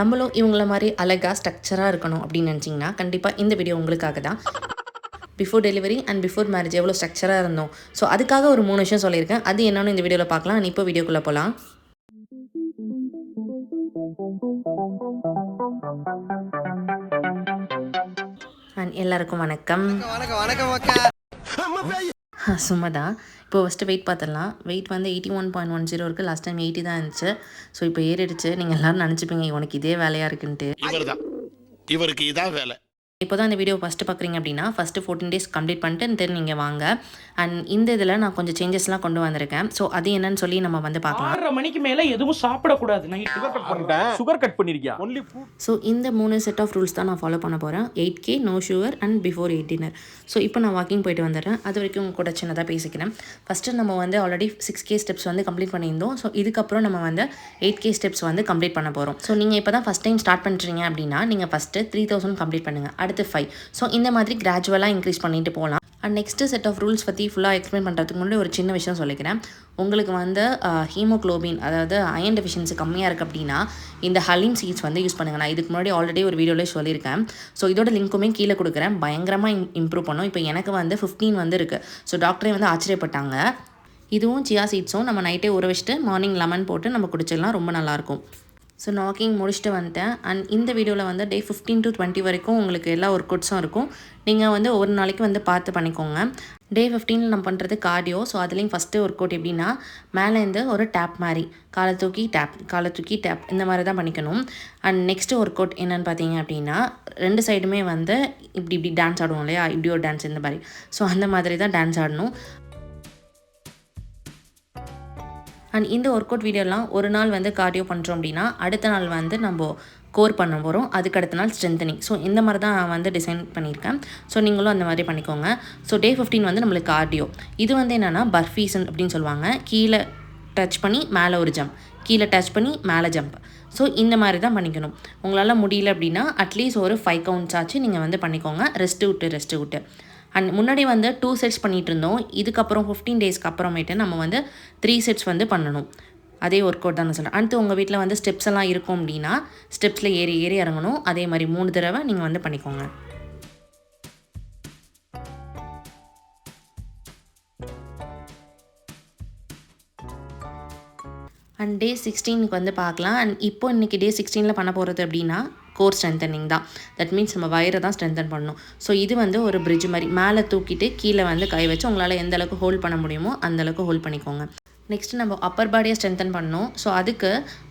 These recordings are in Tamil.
நம்மளும் இவங்கள மாதிரி அழகாக ஸ்ட்ரக்சராக இருக்கணும் அப்படின்னு நினச்சிங்கன்னா கண்டிப்பாக இந்த வீடியோ உங்களுக்காக தான். Before delivery and before marriage எவ்வளோ ஸ்ட்ரக்சராக இருந்தோம். ஸோ அதுக்காக ஒரு 3 விஷயம் சொல்லியிருக்கேன். அது என்னன்னு இந்த வீடியோவில் பார்க்கலாம். இப்போ வீடியோக்குள்ளே போகலாம். அண்ட் எல்லாருக்கும் வணக்கம். சும்மா தான். இப்போ ஃபஸ்ட்டு வெயிட் பார்த்துடலாம். வெயிட் வந்து 81.10 இருக்குது. லாஸ்ட் டைம் 80 தான் இருந்துச்சு. ஸோ இப்போ ஏறிடுச்சு. நீங்கள் எல்லோரும் நினச்சிப்பீங்க உனக்கு இதே வேலையாக இருக்குன்ட்டு. இவருக்கு இதான் வேலை. இப்போ தான் இந்த வீடியோ ஃபஸ்ட்டு பார்க்குறீங்க அப்படின்னா ஃபஸ்ட்டு 14 டேஸ் கம்ப்ளீட் பண்ணிட்டு தென் நீங்கள் வாங்க. அண்ட் இந்த இதில் நான் கொஞ்சம் சேஞ்சஸ்லாம் கொண்டு வந்திருக்கேன். ஸோ அது என்னன்னு சொல்லி நம்ம வந்து பார்க்கலாம். 6:30 மணிக்கு மேலே எதுவும் சாப்பிடக்கூடாது. நைட் சுகர் கட் பண்ணிருக்கியா? ஸோ இந்த 3 செட் ஆஃப் ரூல்ஸ் தான் நான் ஃபாலோ பண்ண போகிறேன். 8K, no sugar and before 8 dinner. So இப்போ நான் வாக்கிங் போயிட்டு வந்துடுறேன். அது வரைக்கும் உங்க கூட சின்னதாக பேசிக்கிறேன். ஃபஸ்ட்டு நம்ம வந்து ஆல்ரெடி 6K ஸ்டெப்ஸ் வந்து கம்ப்ளீட் பண்ணியிருந்தோம். ஸோ இதுக்கப்புறம் நம்ம வந்து 8K ஸ்டெப்ஸ் வந்து கம்ப்ளீட் பண்ண போகிறோம். ஸோ நீங்கள் இப்போ தான் ஃபஸ்ட் டைம் ஸ்டார்ட் பண்ணுறீங்க அப்படின்னா நீங்கள் ஃபஸ்ட்டு 3000 கம்ப்ளீட் பண்ணுங்கள். அடுத்து 5. ஸோ இந்த மாதிரி கிராஜுவலாக இன்க்ரீஸ் பண்ணிட்டு போகலாம். And next set of rules பற்றி ஃபுல்லாக எக்ஸ்பிளைன் பண்ணுறதுக்கு முன்னாடி ஒரு சின்ன விஷயம் சொல்லிக்கிறேன். உங்களுக்கு வந்து ஹீமோக்ளோபின் அதாவது அயன் டெஃபிஷியன்சி கம்மியாக இருக்குது அப்படின்னா இந்த ஹலீம் சீட்ஸ் வந்து யூஸ் பண்ணுங்கள். நான் இதுக்கு முன்னாடி ஆல்ரெடி ஒரு வீடியோவிலே சொல்லியிருக்கேன். ஸோ இதோட லிங்க்குமே கீழே கொடுக்குறேன். பயங்கரமாக இம்ப்ரூவ் பண்ணும். இப்போ எனக்கு வந்து 15 வந்து இருக்குது. ஸோ டாக்டரே வந்து ஆச்சரியப்பட்டாங்க. இதுவும் சியா சீட்ஸும் நம்ம நைட்டே ஊற வச்சுட்டு மார்னிங் லெமன் போட்டு நம்ம குடிச்சிடலாம். ரொம்ப நல்லாயிருக்கும். ஸோ நான் வாக்கிங் முடிச்சுட்டு வந்துட்டேன். அண்ட் இந்த வீடியோவில் வந்து டே 15 to 20 வரைக்கும் உங்களுக்கு எல்லா ஒர்க் அவுட்ஸும் இருக்கும். நீங்கள் வந்து ஒவ்வொரு நாளைக்கு வந்து பார்த்து பண்ணிக்கோங்க. டே 15 நம்ம பண்ணுறது கார்டியோ. ஸோ அதுலேயும் ஃபஸ்ட்டு ஒர்க் அவுட் எப்படின்னா மேலேருந்து ஒரு டேப் மாதிரி காலை தூக்கி டேப் இந்த மாதிரி தான் பண்ணிக்கணும். அண்ட் நெக்ஸ்ட்டு ஒர்க் அவுட் என்னென்னு பார்த்தீங்க அப்படின்னா 2 சைடுமே வந்து இப்படி டான்ஸ் ஆடுவோம் இல்லையா, இப்படி ஒரு டான்ஸ் இந்த மாதிரி. ஸோ அந்த மாதிரி தான் டான்ஸ் ஆடணும். அண்ட் இந்த ஒர்க் அவுட் வீடியோலாம் ஒரு நாள் வந்து கார்டியோ பண்ணுறோம் அப்படின்னா அடுத்த நாள் வந்து நம்ம கோர் பண்ண போகிறோம். அதுக்கு அடுத்த நாள் ஸ்ட்ரென்தனிங். ஸோ இந்த மாதிரி தான் நான் வந்து டிசைன் பண்ணியிருக்கேன். ஸோ நீங்களும் அந்த மாதிரி பண்ணிக்கோங்க. ஸோ டே 15 வந்து நம்மளுக்கு கார்டியோ. இது வந்து என்னென்னா பர்ஃபீசன் அப்படின்னு சொல்லுவாங்க. கீழே டச் பண்ணி மேலே ஒரு ஜம்ப், கீழே டச் பண்ணி மேலே ஜம்ப். ஸோ இந்த மாதிரி தான் பண்ணிக்கணும். உங்களால் முடியல அப்படின்னா அட்லீஸ்ட் ஒரு 5 கவுண்ட்ஸ் ஆச்சு நீங்கள் வந்து பண்ணிக்கோங்க. ரெஸ்ட்டு விட்டு. அண்ட் முன்னாடி வந்து 2 செட்ஸ் பண்ணிகிட்டு இருந்தோம். இதுக்கப்புறம் 15 டேஸ்க்கு அப்புறமேட்டு நம்ம வந்து 3 செட்ஸ் வந்து பண்ணணும். அதே ஒர்க் அவுட் தான் நான் சொல்கிறேன். அடுத்து உங்கள் வீட்டில் வந்து ஸ்டெப்ஸ் எல்லாம் இருக்கும் அப்படின்னா ஸ்டெப்ஸில் ஏறி இறங்கணும். அதே மாதிரி 3 தடவை நீங்கள் வந்து பண்ணிக்கோங்க. அண்ட் டே 16க்கு வந்து பார்க்கலாம். அண்ட் இப்போ இன்றைக்கி டே 16ல் பண்ண போகிறது அப்படின்னா கோர் ஸ்ட்ரென்தனிங் தான். தட் மீன்ஸ் நம்ம வயிறை தான் ஸ்ட்ரென்தன் பண்ணணும். ஸோ இது வந்து ஒரு பிரிட்ஜ் மாதிரி மேலே தூக்கிட்டு கீழே வந்து கை வச்சு உங்களால் எந்த அளவுக்கு ஹோல்ட் பண்ண முடியுமோ அந்தளவுக்கு ஹோல்ட் பண்ணிக்கோங்க. நெக்ஸ்ட்டு நம்ம அப்பர் பாடியை ஸ்ட்ரென்தன் பண்ணணும். ஸோ அதுக்கு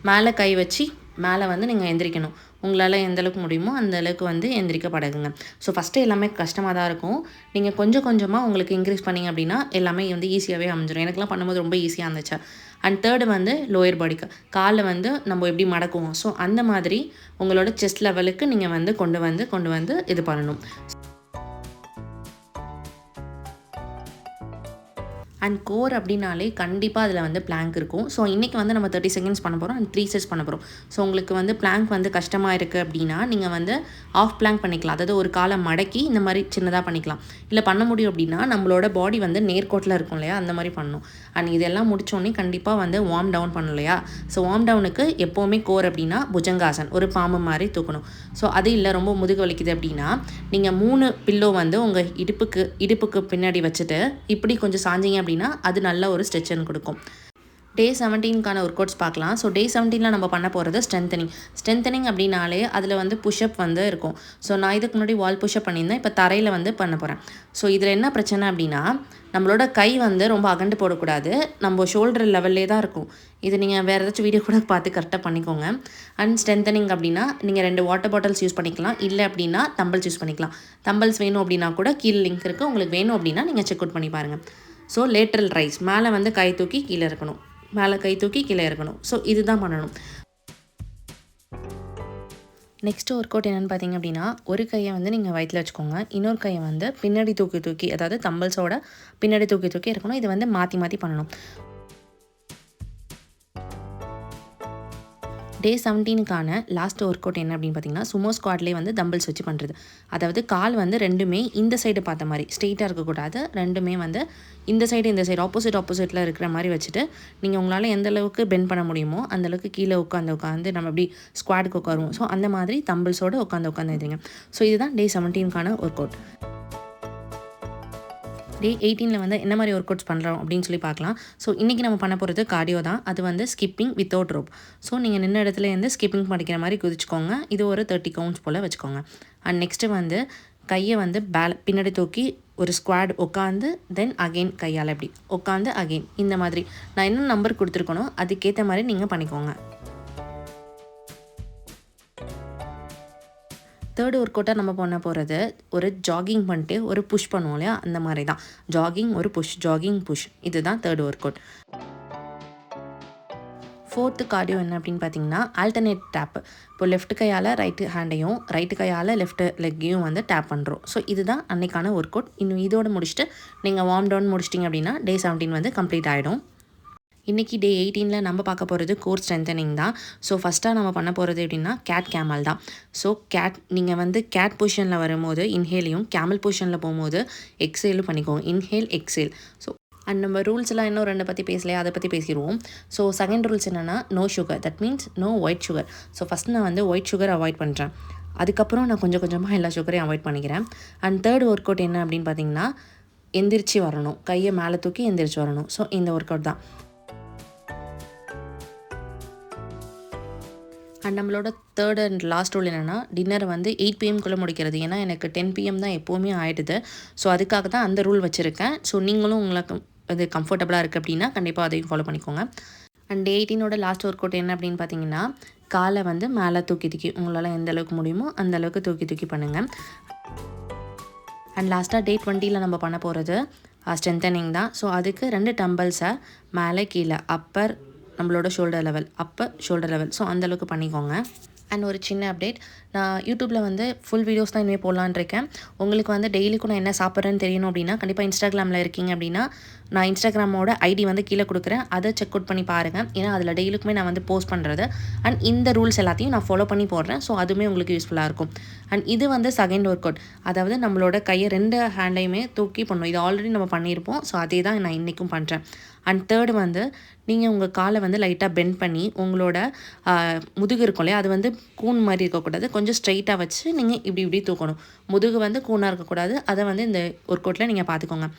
மேலே கை வச்சு மேலே வந்து நீங்கள் எந்திரிக்கணும். உங்களால் எந்த அளவுக்கு முடியுமோ அந்த அளவுக்கு வந்து எந்திரிக்க பழகுங்க. ஸோ ஃபஸ்ட்டு எல்லாமே கஷ்டமாக தான் இருக்கும். நீங்கள் கொஞ்சம் கொஞ்சமாக உங்களுக்கு இன்க்ரீஸ் பண்ணிங்க அப்படின்னா எல்லாமே வந்து ஈஸியாகவே அமைஞ்சிடும். எனக்குலாம் பண்ணும்போது ரொம்ப ஈஸியாக இருந்துச்சு. அண்ட் தேர்டு வந்து லோயர் பாடிக்கு காலை வந்து நம்ம எப்படி மடக்குவோம். ஸோ அந்த மாதிரி உங்களோட செஸ்ட் லெவலுக்கு நீங்கள் வந்து கொண்டு வந்து இது பண்ணணும். அண்ட் கோர் அப்படின்னாலே கண்டிப்பாக அதில் வந்து பிளாங்க் இருக்கும். ஸோ இன்றைக்கி வந்து நம்ம 30 செகண்ட்ஸ் பண்ண போகிறோம். அண்ட் 3 செட்ஸ் பண்ண போகிறோம். ஸோ உங்களுக்கு வந்து பிளாங்க் வந்து கஷ்டமாக இருக்குது அப்படின்னா நீங்கள் வந்து ஆஃப் பிளாங்க் பண்ணிக்கலாம். அதாவது ஒரு காலை மடக்கி இந்த மாதிரி சின்னதாக பண்ணிக்கலாம். இல்லை பண்ண முடியும் அப்படின்னா நம்மளோட பாடி வந்து நேர்கோட்டில் இருக்கும் இல்லையா, அந்த மாதிரி பண்ணணும். அண்ட் இதெல்லாம் முடித்தோடனே கண்டிப்பாக வந்து வார்ம் டவுன் பண்ணணும் இல்லையா. ஸோ வார்ம் டவுனுக்கு எப்போவுமே கோர் அப்படின்னா புஜங்காசன், ஒரு பாம்பு மாதிரி தூக்கணும். ஸோ அது இல்லை ரொம்ப முதுகு வலிக்குது அப்படின்னா நீங்கள் 3 பில்லோ வந்து உங்கள் இடுப்புக்கு பின்னாடி வச்சுட்டு இப்படி கொஞ்சம் சாஞ்சிங்க அப்படின்னா அது நல்ல ஒரு ஸ்ட்ரெச்சன் கொடுக்கும். டே 17க்கான ஒர்க் அவுட்ஸ் பார்க்கலாம். ஸோ டே 17ல் நம்ம பண்ண போகிறது ஸ்ட்ரென்தனிங் அப்படின்னாலே அதில் வந்து புஷ்அப் வந்து இருக்கும். ஸோ நான் இதுக்கு முன்னாடி வால் புஷ்அப் பண்ணியிருந்தேன். இப்போ தரையில் வந்து பண்ண போகிறேன். ஸோ இதில் என்ன பிரச்சனை அப்படின்னா நம்மளோட கை வந்து ரொம்ப அகண்டு போடக்கூடாது. நம்ம ஷோல்டர் லெவல்லே தான் இருக்கும். இது நீங்கள் வேறு ஏதாச்சும் வீடியோ கூட பார்த்து கரெக்டாக பண்ணிக்கோங்க. அண்ட் ஸ்ட்ரென்தனிங் அப்படின்னா நீங்கள் 2 வாட்டர் பாட்டில்ஸ் யூஸ் பண்ணிக்கலாம். இல்லை அப்படின்னா தம்பிள்ஸ் யூஸ் பண்ணிக்கலாம். தம்பிள்ஸ் வேணும் அப்படின்னா கூட கீழே லிங்க் இருக்குது. உங்களுக்கு வேணும் அப்படின்னா நீங்கள் செக் அவுட் பண்ணி பாருங்கள். ஸோ லேட்ரல் ரைஸ் மேலே வந்து கை தூக்கி கீழே இருக்கணும். ஸோ இதுதான் பண்ணணும். நெக்ஸ்ட்டு ஒர்க் அவுட் என்னென்னு பார்த்தீங்க அப்படின்னா ஒரு கையை வந்து நீங்கள் வயிற்றில் வச்சுக்கோங்க. இன்னொரு கையை வந்து பின்னாடி தூக்கி அதாவது தம்பிள்ஸோட பின்னாடி தூக்கி இருக்கணும். இது வந்து மாற்றி பண்ணணும். டே 17க்கான லாஸ்ட் ஒர்க் அவுட் என்ன அப்படின்னு பார்த்தீங்கன்னா சுமோ ஸ்குவாட்லேயே வந்து டம்பிள்ஸ் வச்சு பண்ணுறது. அதாவது கால் வந்து ரெண்டுமே இந்த சைடு பார்த்த மாதிரி ஸ்ட்ரெயிட்டாக இருக்கக்கூடாது, ரெண்டுமே வந்து இந்த சைடு ஆப்போசிட்டில் இருக்கிற மாதிரி வச்சுட்டு நீங்கள் உங்களால் எந்த அளவுக்கு பெண்ட் பண்ண முடியுமோ அந்தளவுக்கு கீழே உட்காந்து நம்ம எப்படி ஸ்குவாடுக்கு உட்காருவோம். ஸோ அந்த மாதிரி தம்பிள்ஸோடு உட்காந்து எழுதுங்க. ஸோ இதுதான் டே 17க்கான ஒர்க் அவுட். டே 18 வந்து என்ன மாதிரி ஒர்க் அவுட்ஸ் பண்ணுறோம் அப்படின்னு சொல்லி பார்க்கலாம். ஸோ இன்றைக்கி நம்ம பண்ண போகிறது கார்டியோ தான். அது வந்து ஸ்கிப்பிங் வித்தவுட் ரோப். ஸோ நீங்கள் நின்ன இடத்துலேருந்து ஸ்கிப்பிங் படிக்கிற மாதிரி குதிச்சுக்கோங்க. இது ஒரு 30 கவுண்ட்ஸ் போல் வச்சுக்கோங்க. அண்ட் நெக்ஸ்ட்டு வந்து கையை வந்து பின்னாடி தூக்கி ஒரு ஸ்குவாட் உட்காந்து தென் அகெயின் கையால் எப்படி உட்காந்து அகெயின் இந்த மாதிரி நான் என்ன நம்பர் கொடுத்துருக்கணும் அதுக்கேற்ற மாதிரி நீங்கள் பண்ணிக்கோங்க. தேர்ட் ஒர்க் அவுட்டாக நம்ம பண்ண போகிறது ஒரு ஜாகிங் பண்ணிட்டு ஒரு புஷ் பண்ணுவோம் இல்லையா, அந்த மாதிரி தான். ஜாகிங் ஒரு புஷ், ஜாகிங் புஷ், இதுதான் third work out. Fourth cardio என்ன அப்படின்னு பார்த்தீங்கன்னா ஆல்டர்னேட் டேப்பு. இப்போ லெஃப்ட் கையால் ரைட்டு ஹேண்டையும் ரைட்டு கையால் லெஃப்ட் லெக்கையும் வந்து டேப் பண்ணுறோம். ஸோ இதுதான் அன்றைக்கான ஒர்க் அவுட். இன்னும் இதோடு முடிச்சுட்டு நீங்கள் வார்ம் டவுன் முடிச்சிட்டிங்க அப்படின்னா டே 17 வந்து கம்ப்ளீட் ஆகிடும். இன்றைக்கி டே 18 நம்ம பார்க்க போகிறது கோர் ஸ்ட்ரென்தனிங் தான். ஸோ ஃபஸ்ட்டாக நம்ம பண்ண போகிறது எப்படின்னா கேட் கேமல் தான். ஸோ நீங்கள் வந்து கேட் பொசிஷனில் வரும்போது இன்ஹேலையும் கேமல் பொசிஷனில் போகும்போது எக்ஸேலும் பண்ணிக்கோங்க. Inhale exhale. ஸோ அண்ட் நம்ம ரூல்ஸ்லாம் இன்னும் 2 பற்றி பேசலையா, அதை பற்றி பேசிடுவோம். ஸோ செகண்ட் ரூல்ஸ் என்னென்னா no sugar, that means no white sugar. So first நான் வந்து ஒயிட் சுகர் அவாய்ட் பண்ணுறேன். அதுக்கப்புறம் நான் கொஞ்சம் கொஞ்சமாக எல்லா சுகரையும் அவாய்ட் பண்ணிக்கிறேன். அண்ட் தேர்ட் ஒர்க் அவுட் என்ன அப்படின்னு பார்த்தீங்கன்னா எந்திரிச்சு வரணும், கையை மேலே தூக்கி எந்திரிச்சு வரணும். ஸோ இந்த ஒர்க் அவுட் தான். அண்ட் நம்மளோட தேர்ட் அண்ட் லாஸ்ட் ரூல் என்னென்னா டின்னர் வந்து 8 PM முடிக்கிறது. ஏன்னா எனக்கு 10 PM தான் எப்போவுமே ஆகிடுது. ஸோ அதுக்காக தான் அந்த ரூல் வச்சுருக்கேன். ஸோ நீங்களும் உங்களுக்கு அது கம்ஃபர்டபுளாக இருக்குது அப்படின்னா கண்டிப்பாக அதையும் ஃபாலோ பண்ணிக்கோங்க. அண்ட் டே 18ஓட லாஸ்ட் ஒர்க் அவுட் என்ன அப்படின்னு பார்த்தீங்கன்னா காலை வந்து மேலே தூக்கி உங்களால் எந்த அளவுக்கு முடியுமோ அந்த அளவுக்கு தூக்கி பண்ணுங்கள். அண்ட் லாஸ்ட்டாக டே 20 நம்ம பண்ண போகிறது ஸ்ட்ரென்தனிங் தான். ஸோ அதுக்கு 2 டம்பிள்ஸை மேலே கீழே அப்பர் நம்மளோட ஷோல்டர் லெவல் ஸோ அந்தளவுக்கு பண்ணிக்கோங்க. அண்ட் ஒரு சின்ன அப்டேட், நான் யூடியூப்பில் வந்து ஃபுல் வீடியோஸ் தான் இனிமேல் போடலான்னு இருக்கேன். உங்களுக்கு வந்து டெய்லிக்கும் நான் என்ன சாப்பிட்றேன்னு தெரியணும் அப்படின்னா கண்டிப்பாக இன்ஸ்டாகிராமில் இருக்கீங்க அப்படின்னா நான் இன்ஸ்டாகிராமோட ஐடி வந்து கீழே கொடுக்குறேன், அதை செக் அவுட் பண்ணி பாருங்கள். ஏன்னா அதில் டெய்லிக்குமே நான் வந்து போஸ்ட் பண்ணுறது அண்ட் இந்த ரூல்ஸ் எல்லாத்தையும் நான் ஃபாலோ பண்ணி போடுறேன். ஸோ அதுவுமே உங்களுக்கு யூஸ்ஃபுல்லாக இருக்கும். அண்ட் இது வந்து செகண்ட் ஒர்க் அவுட், அதாவது நம்மளோட கையை 2 ஹேண்டையுமே தூக்கி பண்ணணும். இது ஆல்ரெடி நம்ம பண்ணியிருப்போம். ஸோ அதே தான் நான் இன்றைக்கும் பண்ணுறேன். அண்ட் தேர்டு வந்து நீங்கள் உங்கள் காலை வந்து லைட்டாக பெண்ட் பண்ணி உங்களோட முதுகு இருக்கும் இல்லையா, அது வந்து கூன் மாதிரி இருக்கக்கூடாது, கொஞ்சம் ஸ்ட்ரைட்டாக வச்சு நீங்கள் இப்படி தூக்கணும். முதுகு வந்து கூனாக இருக்கக்கூடாது. அதை வந்து இந்த ஒர்க் அவுட்டில் நீங்கள் பார்த்துக்கோங்க.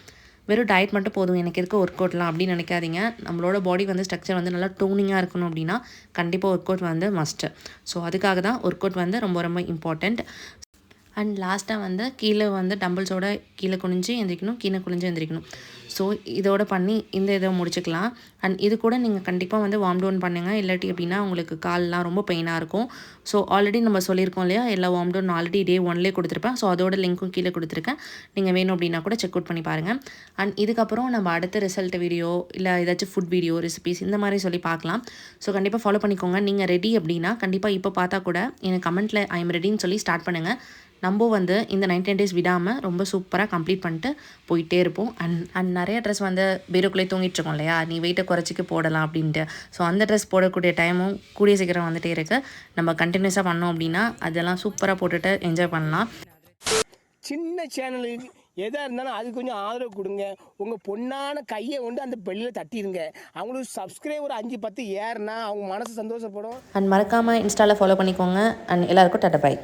வெறும் டயட் மட்டும் போதும் எனக்கு இருக்க ஒர்க் அவுட்லாம் அப்படின்னு நினைக்காதீங்க. நம்மளோட பாடி வந்து ஸ்ட்ரக்சர் வந்து நல்லா டோனிங்காக இருக்கணும் அப்படின்னா கண்டிப்பாக ஒர்க் அவுட் வந்து மஸ்ட்டு. ஸோ அதுக்காக தான் ஒர்க் அவுட் வந்து ரொம்ப ரொம்ப இம்பார்ட்டண்ட். அண்ட் லாஸ்ட்டாக வந்து கீழே வந்து டம்பிள்ஸோட கீழே குனிஞ்சு எந்திரிக்கணும், கீழே குனிஞ்சு எந்திரிக்கணும். ஸோ இதோட பண்ணி இந்த இதை முடிச்சுக்கலாம். அண்ட் இது கூட நீங்கள் கண்டிப்பாக வந்து வார்ம் டவுன் பண்ணுங்கள். இல்லாட்டி அப்படின்னா உங்களுக்கு கால்லாம் ரொம்ப பெயினாக இருக்கும். ஸோ ஆல்ரெடி நம்ம சொல்லியிருக்கோம் இல்லையா, எல்லா வார்ம் டவுன் ஆல்ரெடி டே 1லேயே கொடுத்துருப்பேன். ஸோ அதோட லிங்க்கும் கீழே கொடுத்துருக்கேன். நீங்கள் வேணும் அப்படின்னா கூட செக் அவுட் பண்ணி பாருங்கள். அண்ட் இதுக்கப்புறம் நம்ம அடுத்த ரிசல்ட் வீடியோ இல்லை ஏதாச்சும் ஃபுட் வீடியோ ரெசிபீஸ் இந்த மாதிரி சொல்லி பார்க்கலாம். ஸோ கண்டிப்பாக ஃபாலோ பண்ணிக்கோங்க. நீங்கள் ரெடி அப்படின்னா கண்டிப்பாக இப்போ பார்த்தா கூட எனக்கு கமெண்ட்டில் ஐ எம் ரெடின்னு சொல்லி ஸ்டார்ட் பண்ணுங்கள். நம்ம வந்து இந்த 19 days விடாமல் ரொம்ப சூப்பராக கம்ப்ளீட் பண்ணிட்டு போயிட்டே இருப்போம். அண்ட் நிறைய ட்ரெஸ் வந்து பீரோக்குள்ளே தூங்கிட்டுருக்கோம் இல்லையா, நீ வெயிட்டை குறைச்சிக்கு போடலாம் அப்படின்ட்டு. ஸோ அந்த ட்ரெஸ் போடக்கூடிய டைமும் கூடிய சீக்கிரம் வந்துகிட்டே இருக்குது. நம்ம கண்டினியூஸாக பண்ணோம் அப்படின்னா அதெல்லாம் சூப்பராக போட்டுட்டு என்ஜாய் பண்ணலாம். சின்ன சேனலுக்கு எதாக இருந்தாலும் அது கொஞ்சம் ஆதரவு கொடுங்க. உங்கள் பொண்ணான கையை கொண்டு அந்த பெல்லில் தட்டிடுங்க. அவங்களுக்கு சப்ஸ்கிரைபர் 5-10 ஏறுனா அவங்க மனசு சந்தோஷப்படும். அண்ட் மறக்காமல் இன்ஸ்டாவில் ஃபாலோ பண்ணிக்கோங்க. அண்ட் எல்லாருக்கும் டாடா பை.